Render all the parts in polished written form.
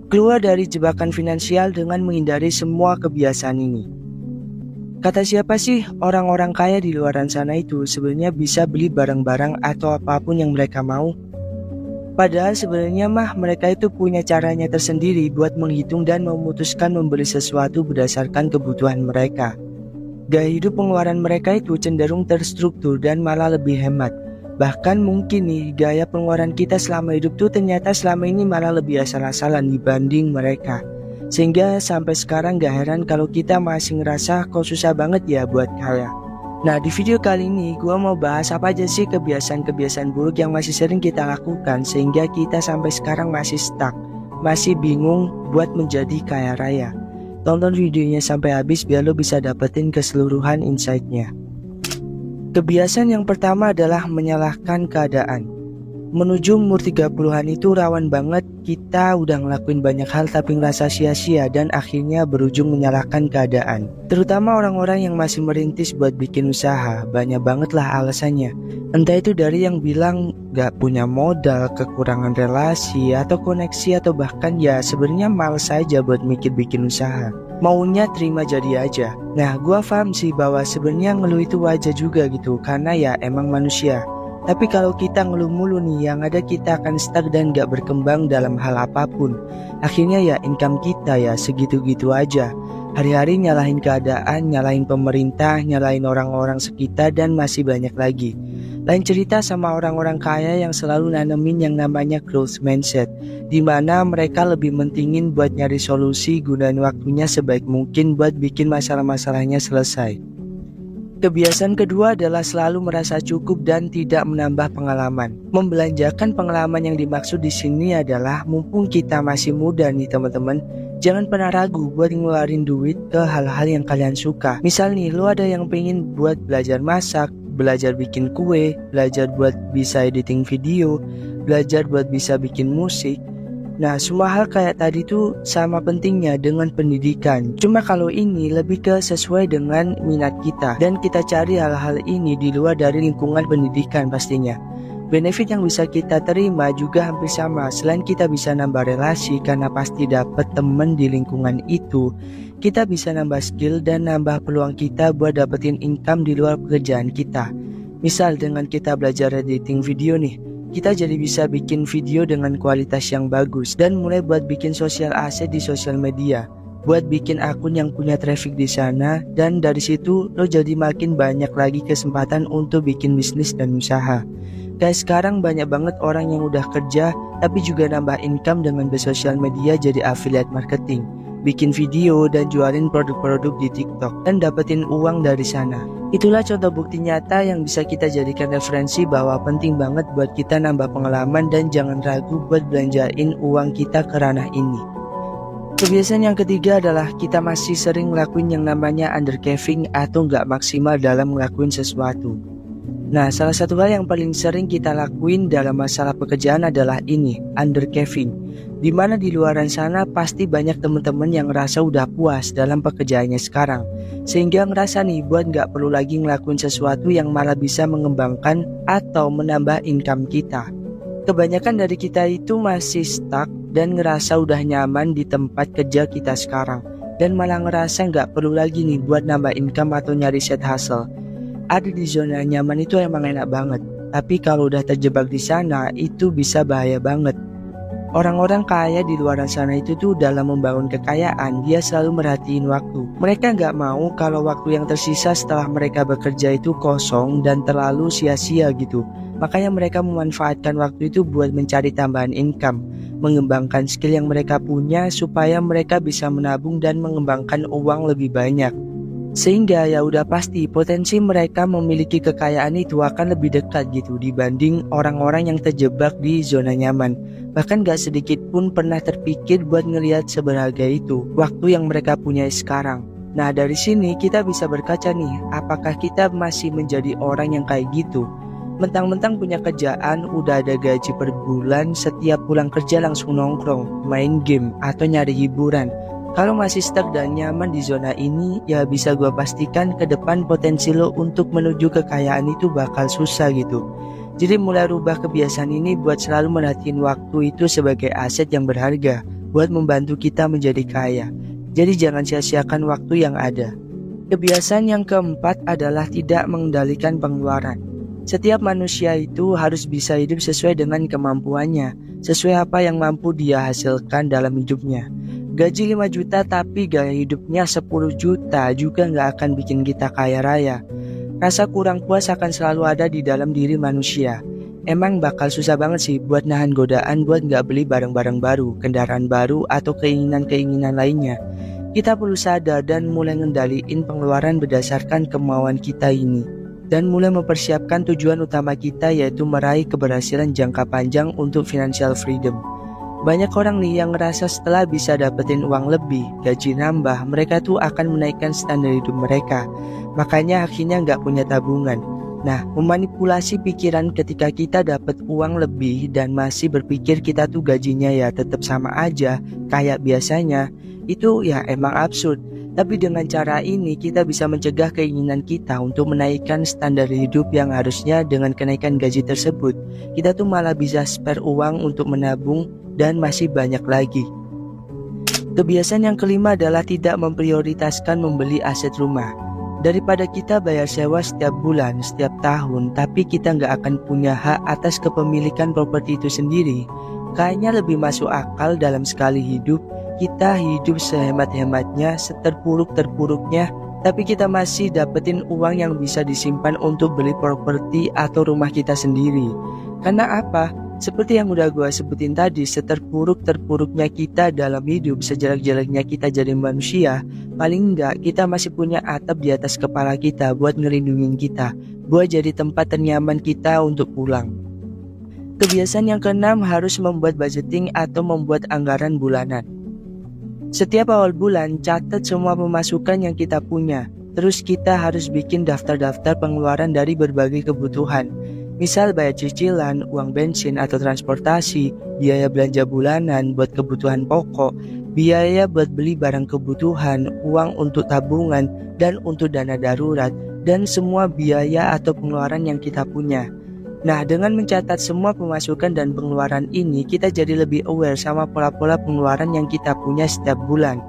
Keluar dari jebakan finansial dengan menghindari semua kebiasaan ini. Kata siapa sih orang-orang kaya di luar sana itu sebenarnya bisa beli barang-barang atau apapun yang mereka mau? Padahal sebenarnya mah mereka itu punya caranya tersendiri buat menghitung dan memutuskan membeli sesuatu berdasarkan kebutuhan mereka. Gaya hidup pengeluaran mereka itu cenderung terstruktur dan malah lebih hemat. Bahkan mungkin nih gaya pengeluaran kita selama hidup tuh ternyata selama ini malah lebih asal-asalan dibanding mereka. Sehingga sampai sekarang gak heran kalau kita masih ngerasa kok susah banget ya buat kaya. Nah di video kali ini gue mau bahas apa aja sih kebiasaan-kebiasaan buruk yang masih sering kita lakukan sehingga kita sampai sekarang masih stuck, masih bingung buat menjadi kaya raya. Tonton videonya sampai habis biar lo bisa dapetin keseluruhan insight-nya. Kebiasaan yang pertama adalah menyalahkan keadaan. Menuju umur 30-an itu rawan banget kita udah ngelakuin banyak hal tapi ngerasa sia-sia dan akhirnya berujung menyalahkan keadaan. Terutama orang-orang yang masih merintis buat bikin usaha, banyak banget lah alasannya. Entah itu dari yang bilang gak punya modal, kekurangan relasi atau koneksi, atau bahkan ya sebenarnya males aja buat mikir bikin usaha. Maunya terima jadi aja. Nah gua paham sih bahwa sebenarnya ngeluh itu wajar juga gitu, karena ya emang manusia. Tapi kalau kita ngeluh mulu nih, yang ada kita akan stuck dan gak berkembang dalam hal apapun. Akhirnya ya income kita ya segitu-gitu aja. Hari-hari nyalahin keadaan, nyalahin pemerintah, nyalahin orang-orang sekitar dan masih banyak lagi. Lain cerita sama orang-orang kaya yang selalu nanemin yang namanya growth mindset, dimana mereka lebih mentingin buat nyari solusi, gunain waktunya sebaik mungkin buat bikin masalah-masalahnya selesai. Kebiasaan kedua adalah selalu merasa cukup dan tidak menambah pengalaman. Membelanjakan pengalaman yang dimaksud di sini adalah mumpung kita masih muda nih teman-teman, jangan pernah ragu buat ngeluarin duit ke hal-hal yang kalian suka. Misal nih, lo ada yang pengen buat belajar masak, belajar bikin kue, belajar buat bisa editing video, belajar buat bisa bikin musik. Nah semua hal kayak tadi tuh sama pentingnya dengan pendidikan. Cuma kalau ini lebih ke sesuai dengan minat kita, dan kita cari hal-hal ini di luar dari lingkungan pendidikan pastinya. Benefit yang bisa kita terima juga hampir sama. Selain kita bisa nambah relasi karena pasti dapat temen di lingkungan itu, kita bisa nambah skill dan nambah peluang kita buat dapetin income di luar pekerjaan kita. Misal dengan kita belajar editing video nih, kita jadi bisa bikin video dengan kualitas yang bagus dan mulai buat bikin sosial asset di sosial media, buat bikin akun yang punya traffic di sana, dan dari situ lo jadi makin banyak lagi kesempatan untuk bikin bisnis dan usaha. Kayak sekarang banyak banget orang yang udah kerja tapi juga nambah income dengan bersosial media jadi affiliate marketing, bikin video dan jualin produk-produk di TikTok dan dapetin uang dari sana. Itulah contoh bukti nyata yang bisa kita jadikan referensi bahwa penting banget buat kita nambah pengalaman dan jangan ragu buat belanjain uang kita ke ranah ini. Kebiasaan yang ketiga adalah kita masih sering ngelakuin yang namanya undercaving atau nggak maksimal dalam ngelakuin sesuatu. Nah, salah satu hal yang paling sering kita lakuin dalam masalah pekerjaan adalah ini, undercaving. Dimana di luaran sana pasti banyak teman-teman yang ngerasa udah puas dalam pekerjaannya sekarang, sehingga ngerasa nih buat gak perlu lagi ngelakuin sesuatu yang malah bisa mengembangkan atau menambah income kita. Kebanyakan dari kita itu masih stuck dan ngerasa udah nyaman di tempat kerja kita sekarang, dan malah ngerasa gak perlu lagi nih buat nambah income atau nyari side hustle. Ada di zona nyaman itu emang enak banget, tapi kalau udah terjebak di sana itu bisa bahaya banget. Orang-orang kaya di luar sana itu tuh dalam membangun kekayaan dia selalu merhatiin waktu. Mereka gak mau kalau waktu yang tersisa setelah mereka bekerja itu kosong dan terlalu sia-sia gitu. Makanya mereka memanfaatkan waktu itu buat mencari tambahan income, mengembangkan skill yang mereka punya supaya mereka bisa menabung dan mengembangkan uang lebih banyak. Sehingga ya udah pasti potensi mereka memiliki kekayaan itu akan lebih dekat gitu dibanding orang-orang yang terjebak di zona nyaman. Bahkan gak sedikit pun pernah terpikir buat ngelihat seberharga itu waktu yang mereka punya sekarang. Nah dari sini kita bisa berkaca nih, apakah kita masih menjadi orang yang kayak gitu? Mentang-mentang punya kerjaan, udah ada gaji per bulan, setiap pulang kerja langsung nongkrong, main game, atau nyari hiburan. Kalau masih stuck dan nyaman di zona ini, ya bisa gue pastikan ke depan potensi lo untuk menuju kekayaan itu bakal susah gitu. Jadi mulai rubah kebiasaan ini buat selalu merhatiin waktu itu sebagai aset yang berharga, buat membantu kita menjadi kaya. Jadi jangan sia-siakan waktu yang ada. Kebiasaan yang keempat adalah tidak mengendalikan pengeluaran. Setiap manusia itu harus bisa hidup sesuai dengan kemampuannya, sesuai apa yang mampu dia hasilkan dalam hidupnya. Gaji 5 juta tapi gaya hidupnya 10 juta juga nggak akan bikin kita kaya raya. Rasa kurang puas akan selalu ada di dalam diri manusia. Emang bakal susah banget sih buat nahan godaan buat nggak beli barang-barang baru, kendaraan baru, atau keinginan-keinginan lainnya. Kita perlu sadar dan mulai ngendaliin pengeluaran berdasarkan kemauan kita ini. Dan mulai mempersiapkan tujuan utama kita, yaitu meraih keberhasilan jangka panjang untuk financial freedom. Banyak orang nih yang ngerasa setelah bisa dapetin uang lebih, gaji nambah, mereka tuh akan menaikkan standar hidup mereka. Makanya akhirnya nggak punya tabungan. Nah, memanipulasi pikiran ketika kita dapat uang lebih dan masih berpikir kita tuh gajinya ya tetap sama aja kayak biasanya, itu ya emang absurd. Tapi dengan cara ini kita bisa mencegah keinginan kita untuk menaikkan standar hidup yang harusnya dengan kenaikan gaji tersebut. Kita tuh malah bisa spare uang untuk menabung dan masih banyak lagi. Kebiasaan yang kelima adalah tidak memprioritaskan membeli aset rumah. Daripada kita bayar sewa setiap bulan, setiap tahun, tapi kita nggak akan punya hak atas kepemilikan properti itu sendiri, kayaknya lebih masuk akal dalam sekali hidup, kita hidup sehemat-hematnya, seterpuruk-terpuruknya, tapi kita masih dapetin uang yang bisa disimpan untuk beli properti atau rumah kita sendiri. Karena apa? Seperti yang udah gue sebutin tadi, seterpuruk-terpuruknya kita dalam hidup, sejelek-jeleknya kita jadi manusia, paling enggak kita masih punya atap di atas kepala kita buat ngelindungin kita, buat jadi tempat ternyaman kita untuk pulang. Kebiasaan yang keenam harus membuat budgeting atau membuat anggaran bulanan. Setiap awal bulan, catat semua pemasukan yang kita punya. Terus kita harus bikin daftar-daftar pengeluaran dari berbagai kebutuhan. Misal bayar cicilan, uang bensin atau transportasi, biaya belanja bulanan buat kebutuhan pokok, biaya buat beli barang kebutuhan, uang untuk tabungan dan untuk dana darurat, dan semua biaya atau pengeluaran yang kita punya. Nah, dengan mencatat semua pemasukan dan pengeluaran ini, kita jadi lebih aware sama pola-pola pengeluaran yang kita punya setiap bulan.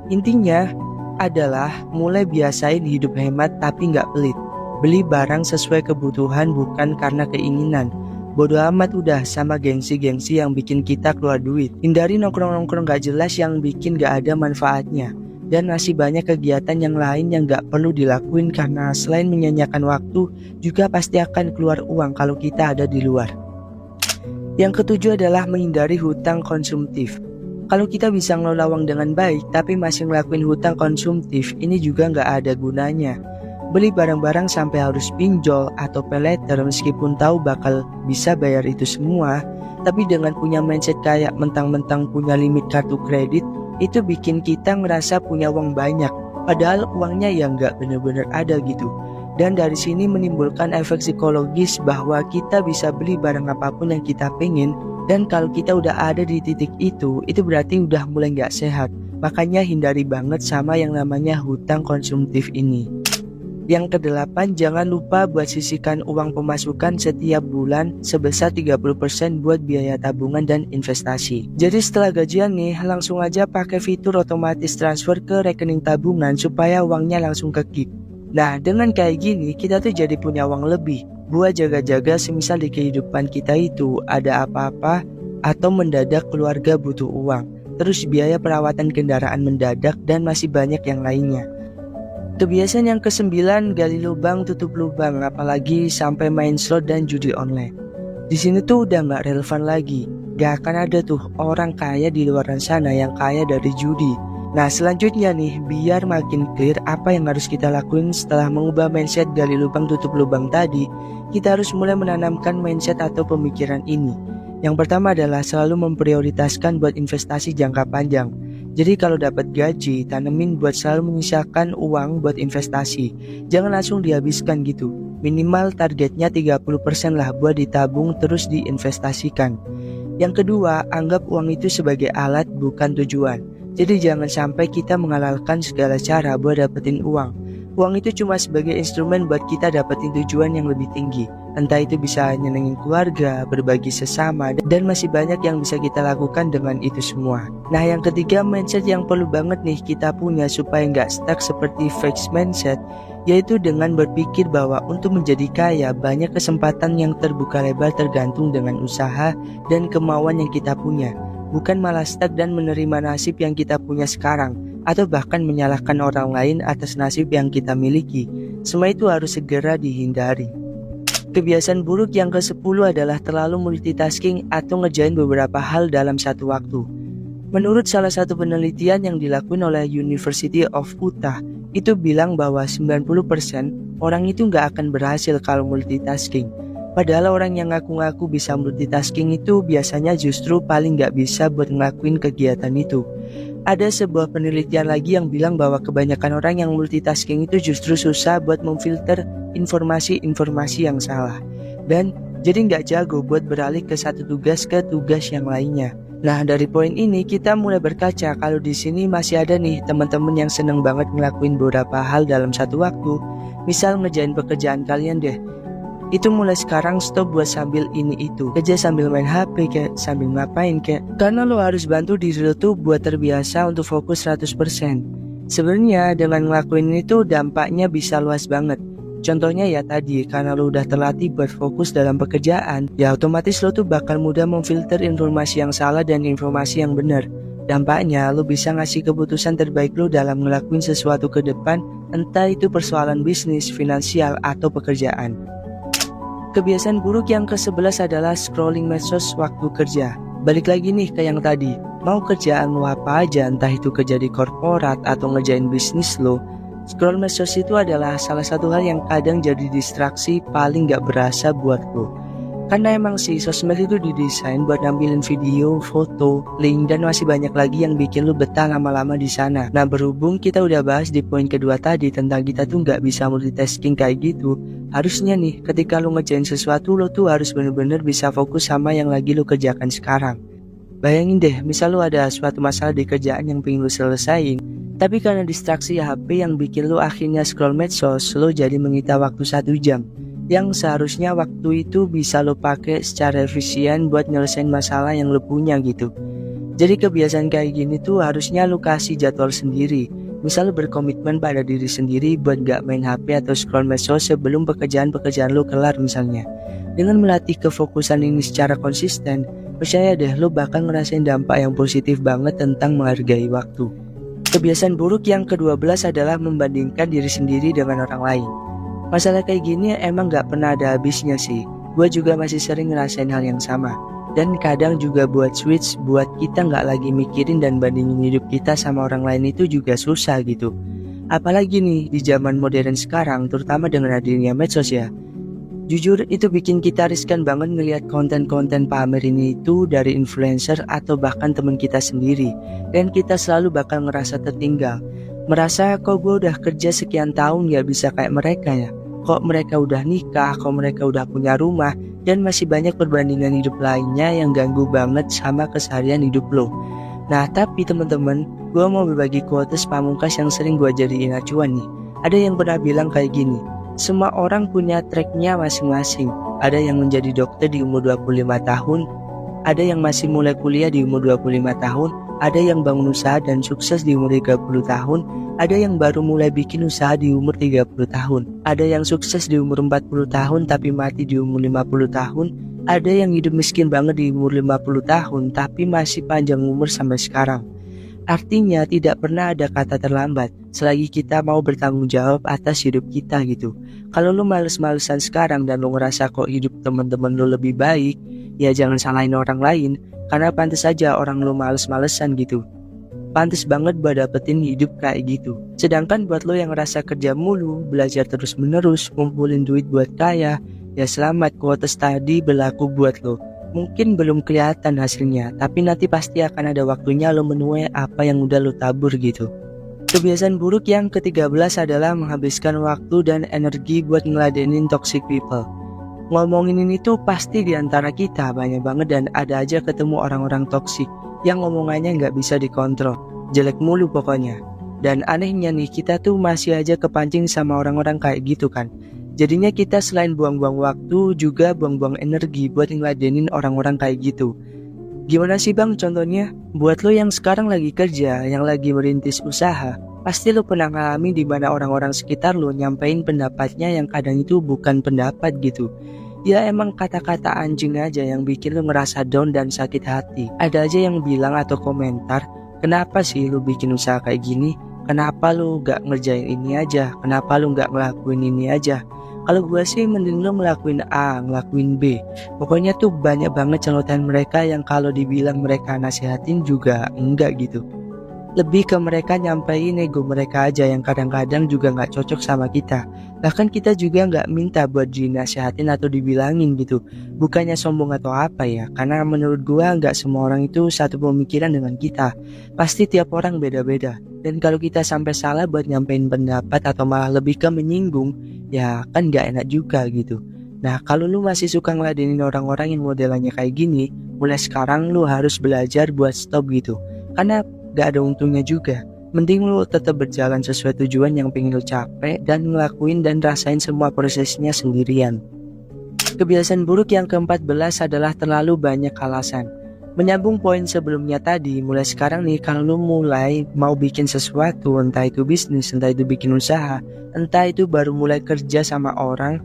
Intinya adalah mulai biasain hidup hemat tapi nggak pelit. Beli barang sesuai kebutuhan bukan karena keinginan. Bodoh amat udah sama gengsi-gengsi yang bikin kita keluar duit. Hindari nongkrong-nongkrong gak jelas yang bikin gak ada manfaatnya. Dan masih banyak kegiatan yang lain yang gak perlu dilakuin karena selain menyanyiakan waktu, juga pasti akan keluar uang kalau kita ada di luar. Yang ketujuh adalah menghindari hutang konsumtif. Kalau kita bisa ngelola uang dengan baik tapi masih ngelakuin hutang konsumtif, ini juga gak ada gunanya. Beli barang-barang sampai harus pinjol atau peleter meskipun tahu bakal bisa bayar itu semua, tapi dengan punya mindset kayak mentang-mentang punya limit kartu kredit, itu bikin kita ngerasa punya uang banyak, padahal uangnya yang nggak bener-bener ada gitu. Dan dari sini menimbulkan efek psikologis bahwa kita bisa beli barang apapun yang kita pengen, dan kalau kita udah ada di titik itu berarti udah mulai nggak sehat. Makanya hindari banget sama yang namanya hutang konsumtif ini. Yang kedelapan, jangan lupa buat sisihkan uang pemasukan setiap bulan sebesar 30% buat biaya tabungan dan investasi. Jadi setelah gajian nih, langsung aja pakai fitur otomatis transfer ke rekening tabungan supaya uangnya langsung ke KIK. Nah, dengan kayak gini, kita tuh jadi punya uang lebih buat jaga-jaga semisal di kehidupan kita itu ada apa-apa atau mendadak keluarga butuh uang. Terus biaya perawatan kendaraan mendadak dan masih banyak yang lainnya. Kebiasaan yang kesembilan, gali lubang tutup lubang, apalagi sampai main slot dan judi online. Di sini tuh udah nggak relevan lagi. Gak akan ada tuh orang kaya di luar sana yang kaya dari judi. Nah, selanjutnya nih, biar makin clear apa yang harus kita lakuin setelah mengubah mindset gali lubang tutup lubang tadi, kita harus mulai menanamkan mindset atau pemikiran ini. Yang pertama adalah selalu memprioritaskan buat investasi jangka panjang. Jadi kalau dapat gaji, tanemin buat selalu menyisakan uang buat investasi. Jangan langsung dihabiskan gitu. Minimal targetnya 30% lah buat ditabung terus diinvestasikan. Yang kedua, anggap uang itu sebagai alat bukan tujuan. Jadi jangan sampai kita menghalalkan segala cara buat dapetin uang. Uang itu cuma sebagai instrumen buat kita dapetin tujuan yang lebih tinggi. Entah itu bisa nyenengin keluarga, berbagi sesama, dan masih banyak yang bisa kita lakukan dengan itu semua. Nah, yang ketiga, mindset yang perlu banget nih kita punya supaya nggak stuck seperti fixed mindset, yaitu dengan berpikir bahwa untuk menjadi kaya banyak kesempatan yang terbuka lebar tergantung dengan usaha dan kemauan yang kita punya. Bukan malah stuck dan menerima nasib yang kita punya sekarang, atau bahkan menyalahkan orang lain atas nasib yang kita miliki. Semua itu harus segera dihindari. Kebiasaan buruk yang ke-10 adalah terlalu multitasking atau ngerjain beberapa hal dalam satu waktu. Menurut salah satu penelitian yang dilakukan oleh University of Utah, itu bilang bahwa 90% orang itu nggak akan berhasil kalau multitasking. Padahal orang yang ngaku-ngaku bisa multitasking itu biasanya justru paling nggak bisa buat ngelakuin kegiatan itu. Ada sebuah penelitian lagi yang bilang bahwa kebanyakan orang yang multitasking itu justru susah buat memfilter informasi-informasi yang salah. Dan jadi nggak jago buat beralih ke satu tugas ke tugas yang lainnya. Nah, dari poin ini kita mulai berkaca kalau di sini masih ada nih teman-teman yang seneng banget ngelakuin beberapa hal dalam satu waktu. Misal ngerjain pekerjaan kalian deh. Itu mulai sekarang stop buat sambil ini itu, kerja sambil main HP kayak, sambil ngapain kayak. Karena lo harus bantu diri lo tuh buat terbiasa untuk fokus 100%. Sebenarnya dengan ngelakuin itu dampaknya bisa luas banget. Contohnya ya tadi, karena lo udah terlatih buat fokus dalam pekerjaan, ya otomatis lo tuh bakal mudah memfilter informasi yang salah dan informasi yang benar. Dampaknya lo bisa ngasih keputusan terbaik lo dalam ngelakuin sesuatu ke depan, entah itu persoalan bisnis, finansial, atau pekerjaan. Kebiasaan buruk yang ke-11 adalah scrolling medsos waktu kerja. Balik lagi nih ke yang tadi, mau kerjaan lo apa aja, entah itu kerja di korporat atau ngerjain bisnis lo, scroll medsos itu adalah salah satu hal yang kadang jadi distraksi paling gak berasa buat lo. Karena emang sih sosmed itu didesain buat nampilin video, foto, link, dan masih banyak lagi yang bikin lu betah lama-lama di sana. Nah, berhubung kita udah bahas di poin kedua tadi tentang kita tuh nggak bisa multitasking kayak gitu, harusnya nih ketika lu ngerjain sesuatu lu tuh harus bener-bener bisa fokus sama yang lagi lu kerjakan sekarang. Bayangin deh, misal lu ada suatu masalah di kerjaan yang pengen lu selesain, tapi karena distraksi HP yang bikin lu akhirnya scroll medsos, lu jadi menyita waktu 1 jam. Yang seharusnya waktu itu bisa lo pakai secara efisien buat nyelesain masalah yang lo punya gitu. Jadi kebiasaan kayak gini tuh harusnya lo kasih jadwal sendiri. Misal lo berkomitmen pada diri sendiri buat gak main HP atau scroll medsos sebelum pekerjaan lo kelar misalnya. Dengan melatih kefokusan ini secara konsisten, percaya deh lo bakal ngerasain dampak yang positif banget tentang menghargai waktu. Kebiasaan buruk yang ke-12 adalah membandingkan diri sendiri dengan orang lain. Masalah kayak gini emang gak pernah ada habisnya sih. Gue juga masih sering ngerasain hal yang sama. Dan kadang juga buat switch buat kita gak lagi mikirin dan bandingin hidup kita sama orang lain itu juga susah gitu. Apalagi nih di zaman modern sekarang, terutama dengan hadirnya medsos ya. Jujur itu bikin kita riskan banget ngelihat konten-konten pamer ini itu dari influencer atau bahkan teman kita sendiri. Dan kita selalu bakal ngerasa tertinggal. Merasa kok gue udah kerja sekian tahun gak bisa kayak mereka ya. Kok mereka udah nikah, kok mereka udah punya rumah, dan masih banyak perbandingan hidup lainnya yang ganggu banget sama keseharian hidup lo. Nah tapi teman-teman, gue mau berbagi quotes pamungkas yang sering gue jadiin acuan nih. Ada yang pernah bilang kayak gini, semua orang punya tracknya masing-masing. Ada yang menjadi dokter di umur 25 tahun, ada yang masih mulai kuliah di umur 25 tahun, ada yang bangun usaha dan sukses di umur 30 tahun, ada yang baru mulai bikin usaha di umur 30 tahun, ada yang sukses di umur 40 tahun tapi mati di umur 50 tahun, ada yang hidup miskin banget di umur 50 tahun tapi masih panjang umur sampai sekarang. Artinya tidak pernah ada kata terlambat selagi kita mau bertanggung jawab atas hidup kita gitu. Kalau lu males-malesan sekarang dan lu ngerasa kok hidup teman-teman lu lebih baik, ya jangan salahin orang lain. Karena pantas saja orang lo males-malesan gitu. Pantas banget buat dapetin hidup kayak gitu. Sedangkan buat lo yang ngerasa kerja mulu, belajar terus-menerus, ngumpulin duit buat kaya, ya selamat, quotes tadi berlaku buat lo. Mungkin belum kelihatan hasilnya, tapi nanti pasti akan ada waktunya lo menuai apa yang udah lo tabur gitu. Kebiasaan buruk yang ke-13 adalah menghabiskan waktu dan energi buat ngeladenin toxic people. Ngomongin ini tuh pasti diantara kita banyak banget dan ada aja ketemu orang-orang toksik yang ngomongannya nggak bisa dikontrol, jelek mulu pokoknya. Dan anehnya nih, kita tuh masih aja kepancing sama orang-orang kayak gitu kan. Jadinya kita selain buang-buang waktu, juga buang-buang energi buat ngeladenin orang-orang kayak gitu. Gimana sih bang contohnya? Buat lo yang sekarang lagi kerja, yang lagi merintis usaha, pasti lo pernah ngalamin di mana orang-orang sekitar lo nyampein pendapatnya yang kadang itu bukan pendapat gitu. Ya emang kata-kata anjing aja yang bikin lo ngerasa down dan sakit hati. Ada aja yang bilang atau komentar, kenapa sih lo bikin usaha kayak gini? Kenapa lo gak ngerjain ini aja? Kenapa lo gak ngelakuin ini aja? Kalau gue sih mending lo ngelakuin A, ngelakuin B. Pokoknya tuh banyak banget celotehan mereka yang kalau dibilang mereka nasihatin juga enggak gitu. Lebih ke mereka nyampein ego mereka aja yang kadang-kadang juga gak cocok sama kita. Bahkan kita juga gak minta buat dinasihatin atau dibilangin gitu. Bukannya sombong atau apa ya, karena menurut gua gak semua orang itu satu pemikiran dengan kita. Pasti tiap orang beda-beda. Dan kalau kita sampai salah buat nyampein pendapat atau malah lebih ke menyinggung, ya kan gak enak juga gitu. Nah kalau lu masih suka ngeladenin orang-orang yang modelannya kayak gini, mulai sekarang lu harus belajar buat stop gitu. Karena gak ada untungnya juga. Mending lu tetap berjalan sesuai tujuan yang pengen lu capai dan ngelakuin dan rasain semua prosesnya sendirian. Kebiasaan buruk yang ke-14 adalah terlalu banyak alasan. Menyambung poin sebelumnya tadi, mulai sekarang nih kalau lu mulai mau bikin sesuatu, entah itu bisnis, entah itu bikin usaha, entah itu baru mulai kerja sama orang,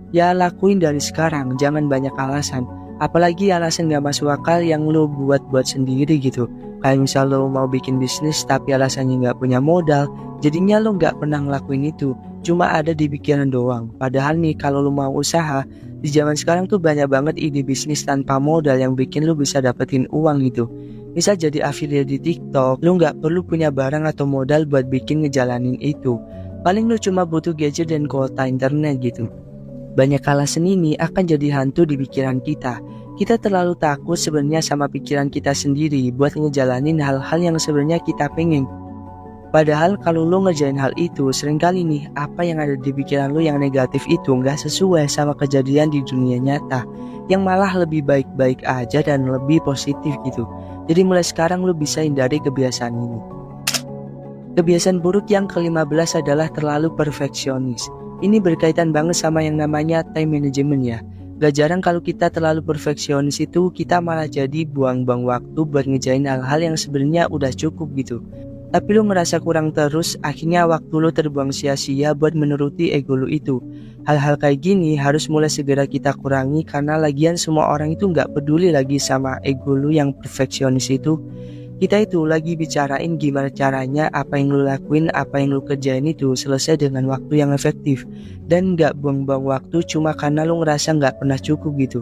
ya lakuin dari sekarang, jangan banyak alasan. Apalagi alasan gak masuk akal yang lu buat-buat sendiri gitu. Kayak misal lu mau bikin bisnis tapi alasannya gak punya modal, jadinya lu gak pernah ngelakuin itu, cuma ada di pikiran doang. Padahal nih kalau lu mau usaha, di zaman sekarang tuh banyak banget ide bisnis tanpa modal yang bikin lu bisa dapetin uang gitu. Misal jadi affiliate di TikTok, lu gak perlu punya barang atau modal buat bikin ngejalanin itu. Paling lu cuma butuh gadget dan kuota internet gitu. Banyak alasan ini akan jadi hantu di pikiran kita. Kita terlalu takut sebenarnya sama pikiran kita sendiri buat ngejalanin hal-hal yang sebenarnya kita pengen. Padahal kalau lo ngerjain hal itu, seringkali nih apa yang ada di pikiran lo yang negatif itu nggak sesuai sama kejadian di dunia nyata, yang malah lebih baik-baik aja dan lebih positif gitu. Jadi mulai sekarang lo bisa hindari kebiasaan ini. Kebiasaan buruk yang ke-15 adalah terlalu perfeksionis. Ini berkaitan banget sama yang namanya time management ya. Gak jarang kalau kita terlalu perfeksionis itu kita malah jadi buang-buang waktu buat ngejain hal-hal yang sebenarnya udah cukup gitu. Tapi lu ngerasa kurang terus, akhirnya waktu lu terbuang sia-sia buat menuruti ego lu itu. Hal-hal kayak gini harus mulai segera kita kurangi karena lagian semua orang itu gak peduli lagi sama ego lu yang perfeksionis itu. Kita itu lagi bicarain gimana caranya apa yang lu lakuin, apa yang lu kerjain itu selesai dengan waktu yang efektif. Dan gak buang-buang waktu cuma karena lu ngerasa gak pernah cukup gitu.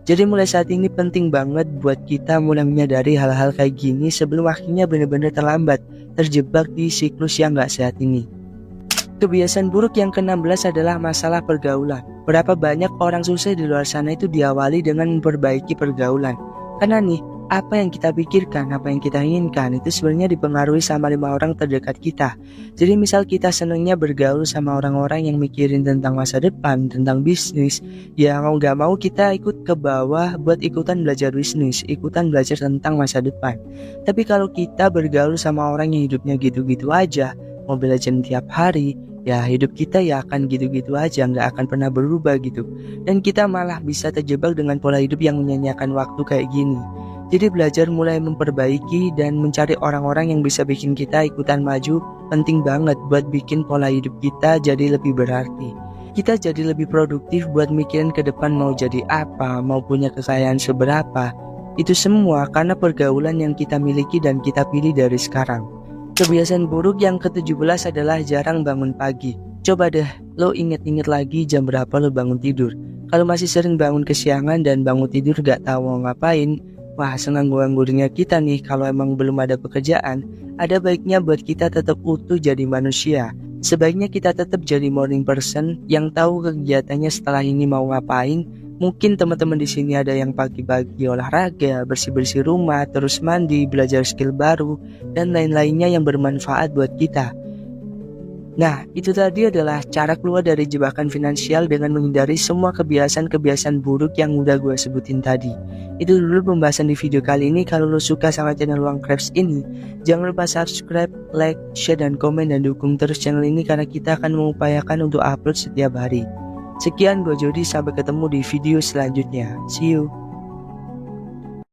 Jadi mulai saat ini penting banget buat kita mulai menyadari hal-hal kayak gini sebelum akhirnya benar-benar terlambat, terjebak di siklus yang gak sehat ini. Kebiasaan buruk yang ke-16 adalah masalah pergaulan. Berapa banyak orang sukses di luar sana itu diawali dengan memperbaiki pergaulan. Karena nih, apa yang kita pikirkan, apa yang kita inginkan itu sebenarnya dipengaruhi sama 5 orang terdekat kita. Jadi misal kita senangnya bergaul sama orang-orang yang mikirin tentang masa depan, tentang bisnis, ya mau gak mau kita ikut ke bawah buat ikutan belajar bisnis, ikutan belajar tentang masa depan. Tapi kalau kita bergaul sama orang yang hidupnya gitu-gitu aja, mau belajar tiap hari, ya hidup kita ya akan gitu-gitu aja, gak akan pernah berubah gitu. Dan kita malah bisa terjebak dengan pola hidup yang menyanyiakan waktu kayak gini. Jadi belajar mulai memperbaiki dan mencari orang-orang yang bisa bikin kita ikutan maju penting banget buat bikin pola hidup kita jadi lebih berarti. Kita jadi lebih produktif buat mikirin ke depan mau jadi apa, mau punya kekayaan seberapa. Itu semua karena pergaulan yang kita miliki dan kita pilih dari sekarang. Kebiasaan buruk yang ke-17 adalah jarang bangun pagi. Coba deh, lo inget-inget lagi jam berapa lo bangun tidur. Kalau masih sering bangun kesiangan dan bangun tidur gak tahu mau ngapain, wah senganggur-anggurnya kita nih. Kalau emang belum ada pekerjaan, ada baiknya buat kita tetap utuh jadi manusia. Sebaiknya kita tetap jadi morning person yang tahu kegiatannya setelah ini mau ngapain. Mungkin teman-teman di sini ada yang pagi-pagi olahraga, bersih-bersih rumah, terus mandi, belajar skill baru, dan lain-lainnya yang bermanfaat buat kita. Nah, itu tadi adalah cara keluar dari jebakan finansial dengan menghindari semua kebiasaan-kebiasaan buruk yang udah gue sebutin tadi. Itu dulu pembahasan di video kali ini. Kalau lo suka sama channel Uang Crafts ini, jangan lupa subscribe, like, share, dan komen, dan dukung terus channel ini karena kita akan mengupayakan untuk upload setiap hari. Sekian, gue Jody, sampai ketemu di video selanjutnya. See you.